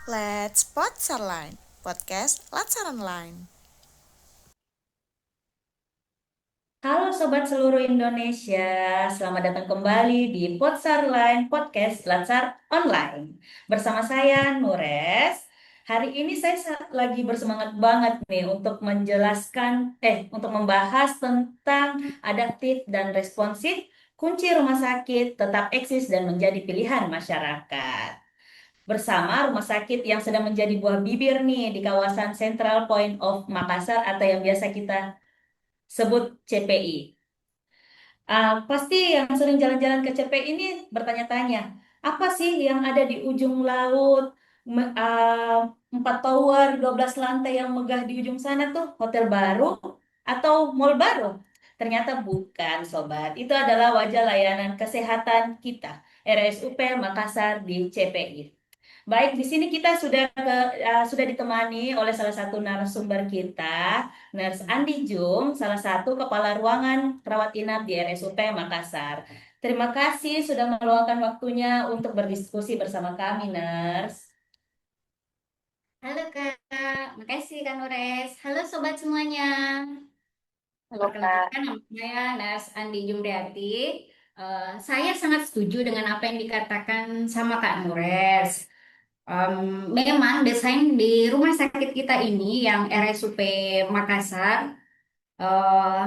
Let's Potsar Line, podcast Latsaran Line. Halo Sobat seluruh Indonesia, selamat datang kembali di Potsar Line Podcast Latsar Online. Bersama saya Nures. Hari ini saya lagi bersemangat banget nih untuk untuk membahas tentang adaptif dan responsif, kunci rumah sakit tetap eksis dan menjadi pilihan masyarakat. Bersama rumah sakit yang sedang menjadi buah bibir nih di kawasan Central Point of Makassar atau yang biasa kita sebut CPI. Pasti yang sering jalan-jalan ke CP ini bertanya-tanya, apa sih yang ada di ujung laut, 4 tower, 12 lantai yang megah di ujung sana tuh, hotel baru atau mall baru? Ternyata bukan, Sobat. Itu adalah wajah layanan kesehatan kita, RSUP Makassar di CPI. Baik, di sini kita sudah ditemani oleh salah satu narasumber kita, Nurse Andi Jung, salah satu kepala ruangan rawat inap di RSUP Makassar. Terima kasih sudah meluangkan waktunya untuk berdiskusi bersama kami, Nurse. Halo Kak, makasih Kak Nures. Halo Sobat semuanya. Halo, Kak. Perkenalkan nama saya Nas Andi Jumriati. Saya sangat setuju dengan apa yang dikatakan sama Kak Nures. Memang desain di rumah sakit kita ini yang RSUP Makassar, eh,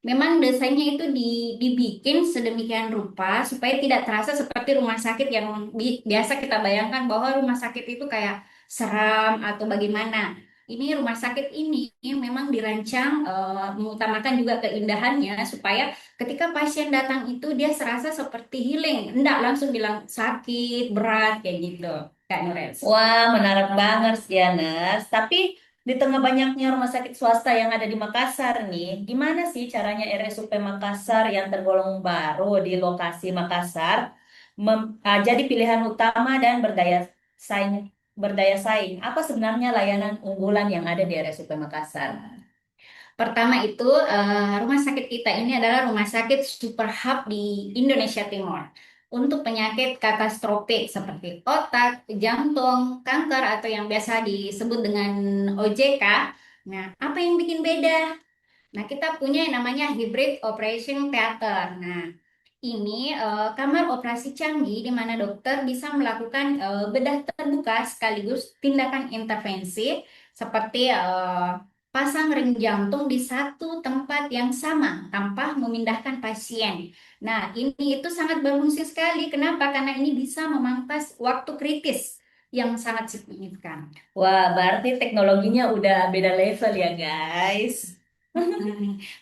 memang desainnya itu dibikin sedemikian rupa supaya tidak terasa seperti rumah sakit yang biasa kita bayangkan bahwa rumah sakit itu kayak seram atau bagaimana. Ini rumah sakit ini memang dirancang mengutamakan juga keindahannya supaya ketika pasien datang itu dia serasa seperti healing, enggak langsung bilang sakit, berat kayak gitu, Kak Nures. Wah, menarik banget sih ya, Nurse. Tapi di tengah banyaknya rumah sakit swasta yang ada di Makassar nih, gimana sih caranya RSUP Makassar yang tergolong baru di lokasi Makassar jadi pilihan utama dan saing berdaya saing? Apa sebenarnya layanan unggulan yang ada di RSUP Makassar? Pertama itu rumah sakit kita ini adalah rumah sakit super hub di Indonesia Timur untuk penyakit katastrofik seperti otak, jantung, kanker atau yang biasa disebut dengan OJK. Nah, apa yang bikin beda? Nah, kita punya yang namanya hybrid operation theater. Nah, ini kamar operasi canggih di mana dokter bisa melakukan bedah terbuka sekaligus tindakan intervensi seperti pasang ring jantung di satu tempat yang sama tanpa memindahkan pasien. Nah, ini itu sangat berfungsi sekali. Kenapa? Karena ini bisa memangkas waktu kritis yang sangat signifikan. Wah, berarti teknologinya udah beda level ya, guys.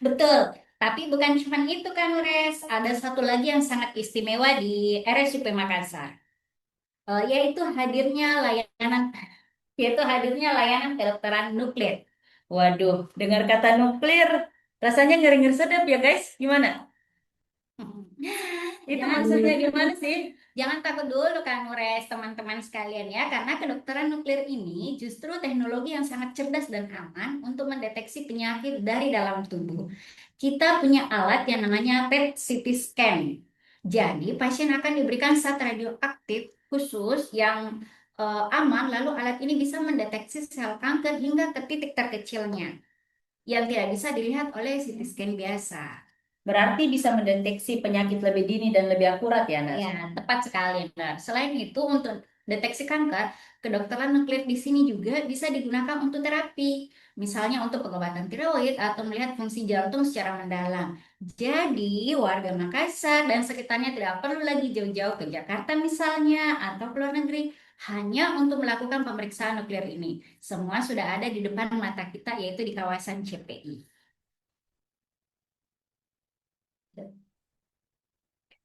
Betul, tapi bukan cuma itu kan, Res. Ada satu lagi yang sangat istimewa di RSUP Makassar, layanan yaitu hadirnya layanan kedokteran nuklir. Waduh, dengar kata nuklir, rasanya ngeri-ngeri sedap ya, guys. Gimana? Itu Jangan maksudnya gimana sih? jangan takut dulu kan, Nures, teman-teman sekalian ya, karena kedokteran nuklir ini justru teknologi yang sangat cerdas dan aman untuk mendeteksi penyakit dari dalam tubuh. Kita punya alat yang namanya PET CT scan. Jadi, pasien akan diberikan zat radioaktif khusus yang aman, lalu alat ini bisa mendeteksi sel kanker hingga ke titik terkecilnya yang tidak bisa dilihat oleh CT scan biasa. Berarti bisa mendeteksi penyakit lebih dini dan lebih akurat ya, Nas? Ya, tepat sekali. Nah, selain itu, untuk deteksi kanker, kedokteran nuklir di sini juga bisa digunakan untuk terapi, misalnya untuk pengobatan tiroid atau melihat fungsi jantung secara mendalam. Jadi, warga Makassar dan sekitarnya tidak perlu lagi jauh-jauh ke Jakarta misalnya atau ke luar negeri hanya untuk melakukan pemeriksaan nuklir ini. Semua sudah ada di depan mata kita, yaitu di kawasan CPI.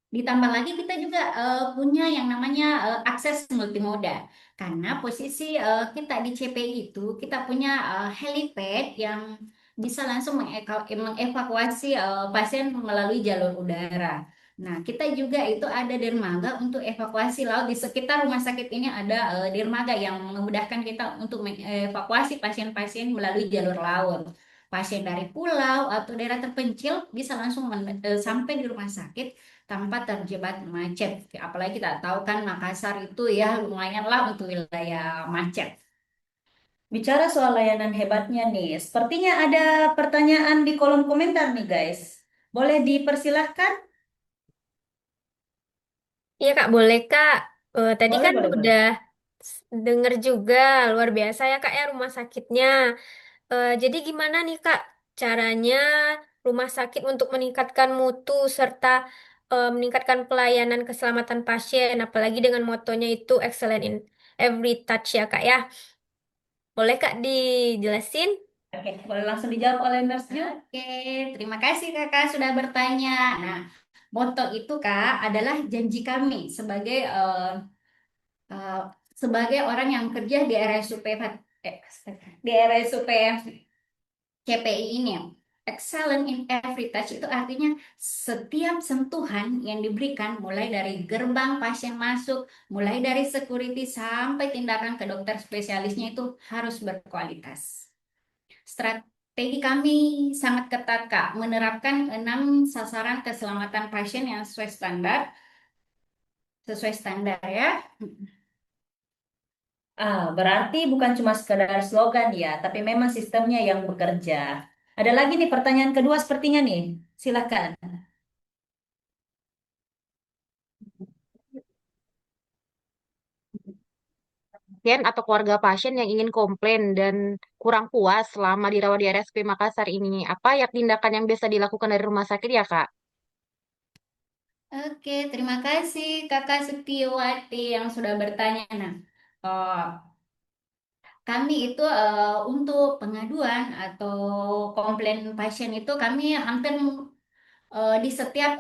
Ditambah lagi kita juga punya yang namanya akses multimoda. Karena posisi kita di CPI itu kita punya helipad yang bisa langsung mengevakuasi pasien melalui jalur udara. Nah, kita juga itu ada dermaga untuk evakuasi laut. Di sekitar rumah sakit ini ada dermaga yang memudahkan kita untuk mengevakuasi pasien-pasien melalui jalur laut. pasien dari pulau atau daerah terpencil bisa langsung sampai di rumah sakit tanpa terjebak macet. Apalagi kita tahu kan Makassar itu ya lumayanlah untuk wilayah macet. Bicara soal layanan hebatnya nih, sepertinya ada pertanyaan di kolom komentar nih guys. Boleh dipersilahkan? Iya Kak, boleh Kak. Tadi Boleh, kan boleh, boleh. udah denger juga, luar biasa ya Kak ya rumah sakitnya. Jadi gimana nih Kak caranya rumah sakit untuk meningkatkan mutu serta meningkatkan pelayanan keselamatan pasien, apalagi dengan motonya itu excellent in every touch ya Kak ya. Boleh Kak dijelasin? Oke, boleh langsung dijawab oleh Nurse Ju. Oke, terima kasih Kakak sudah bertanya. Nah, moto itu Kak adalah janji kami eh, sebagai orang yang kerja di RSUP di RSUP CPI ini. Excellent in every touch itu artinya setiap sentuhan yang diberikan mulai dari gerbang pasien masuk, mulai dari security sampai tindakan ke dokter spesialisnya itu harus berkualitas. Strategi kami sangat ketat, Kak, menerapkan 6 sasaran keselamatan pasien yang sesuai standar ya. Berarti bukan cuma sekedar slogan ya, tapi memang sistemnya yang bekerja. Ada lagi nih pertanyaan kedua sepertinya nih. Silakan. Pasien atau keluarga pasien yang ingin komplain dan kurang puas selama dirawat di RSP Makassar ini, apa ya tindakan yang biasa dilakukan dari rumah sakit ya, Kak? Oke, terima kasih Kakak Setiawati yang sudah bertanya. Nah, eh, kami itu untuk pengaduan atau komplain pasien itu kami hampir di setiap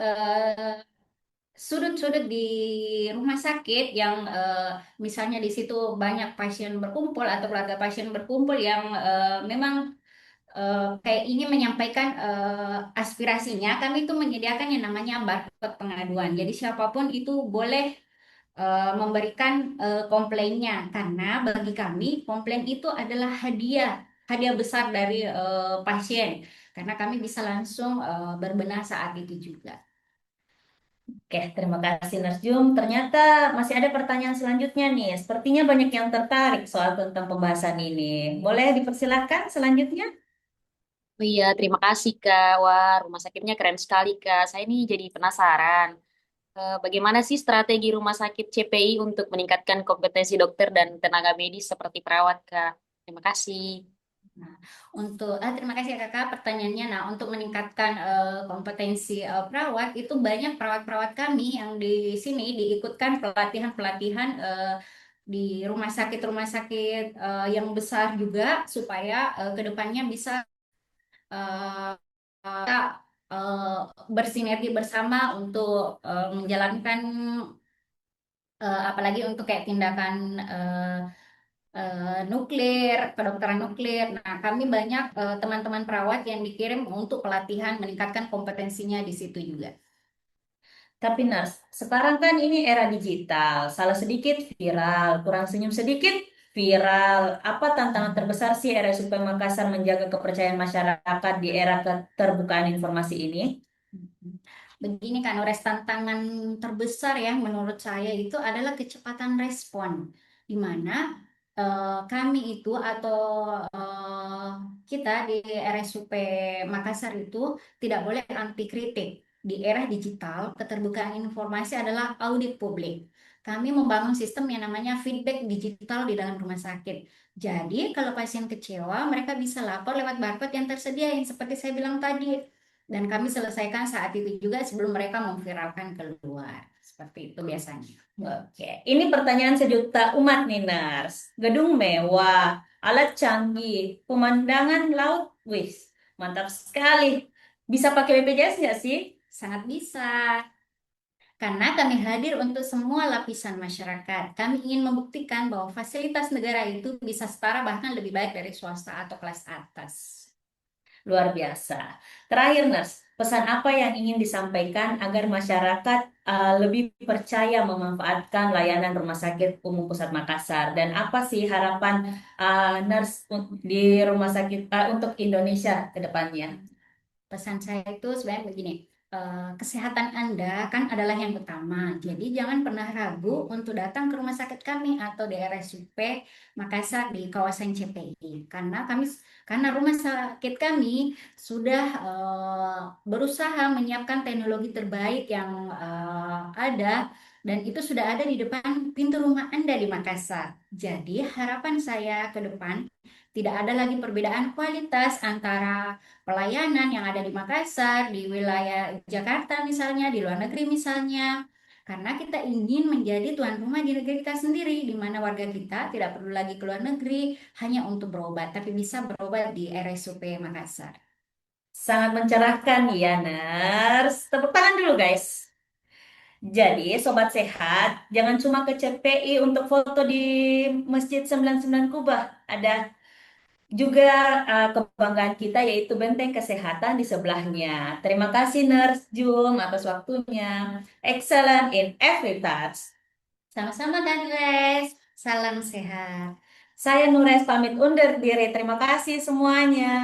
sudut-sudut di rumah sakit yang misalnya di situ banyak pasien berkumpul atau keluarga pasien berkumpul yang memang kayak ingin menyampaikan aspirasinya, kami itu menyediakan yang namanya barcode pengaduan. Jadi siapapun itu boleh memberikan komplainnya karena bagi kami komplain itu adalah hadiah besar dari pasien karena kami bisa langsung berbenah saat itu juga. Oke, terima kasih Nurse Jum. Ternyata masih ada pertanyaan selanjutnya nih. Sepertinya banyak yang tertarik soal tentang pembahasan ini. Boleh dipersilahkan selanjutnya? Oh iya, terima kasih Kak. Wah, rumah sakitnya keren sekali Kak. Saya ini jadi penasaran. Bagaimana sih strategi rumah sakit CPI untuk meningkatkan kompetensi dokter dan tenaga medis seperti perawat Kak? Terima kasih. Nah, terima kasih ya Kakak pertanyaannya. Nah, untuk meningkatkan kompetensi perawat itu banyak perawat-perawat kami yang di sini diikutkan pelatihan-pelatihan di rumah sakit yang besar juga supaya kedepannya bisa eh, kita bersinergi bersama untuk menjalankan apalagi untuk kayak tindakan nuklir, kedokteran nuklir. Nah, kami banyak teman-teman perawat yang dikirim untuk pelatihan meningkatkan kompetensinya di situ juga. Tapi Nurse, sekarang kan ini era digital. Salah sedikit viral, kurang senyum sedikit viral. Apa tantangan terbesar sih RSUP Makassar menjaga kepercayaan masyarakat di era keterbukaan informasi ini? Begini kan, Ores, tantangan terbesar ya menurut saya itu adalah kecepatan respon, di mana kami itu atau eh, kita di RSUP Makassar itu tidak boleh anti kritik. Di era digital, keterbukaan informasi adalah audit publik. Kami membangun sistem yang namanya feedback digital di dalam rumah sakit. Jadi, kalau pasien kecewa, mereka bisa lapor lewat barcode yang tersedia, yang seperti saya bilang tadi. Dan kami selesaikan saat itu juga sebelum mereka memviralkan keluar. Seperti itu biasanya. Oke, ini pertanyaan sejuta umat nih Nurse. Gedung mewah, alat canggih, pemandangan laut, wis, mantap sekali. Bisa pakai BPJS nggak sih? Sangat bisa. Karena kami hadir untuk semua lapisan masyarakat. Kami ingin membuktikan bahwa fasilitas negara itu bisa setara bahkan lebih baik dari swasta atau kelas atas. Luar biasa. Terakhir, Nurse, pesan apa yang ingin disampaikan agar masyarakat lebih percaya memanfaatkan layanan Rumah Sakit Umum Pusat Makassar? Dan apa sih harapan Nurse di rumah sakit untuk Indonesia ke depannya? Pesan saya itu sebenarnya begini, kesehatan Anda kan adalah yang utama. Jadi jangan pernah ragu untuk datang ke rumah sakit kami atau di RSUP Makassar di kawasan CPI. Karena rumah sakit kami sudah berusaha menyiapkan teknologi terbaik yang ada dan itu sudah ada di depan pintu rumah Anda di Makassar. Jadi harapan saya ke depan tidak ada lagi perbedaan kualitas antara pelayanan yang ada di Makassar, di wilayah Jakarta misalnya, di luar negeri misalnya. Karena kita ingin menjadi tuan rumah di negeri kita sendiri, di mana warga kita tidak perlu lagi ke luar negeri hanya untuk berobat, tapi bisa berobat di RSUP Makassar. Sangat mencerahkan ya, Nurse. Tepuk tangan dulu, guys. Jadi, Sobat Sehat, jangan cuma ke CPI untuk foto di Masjid 99 Kubah. Ada juga kebanggaan kita yaitu Benteng Kesehatan di sebelahnya. Terima kasih Nurse Jum atas waktunya. Excellent in every touch. Sama-sama kan, Nures. Salam sehat. Saya Nures pamit undur diri. Terima kasih semuanya.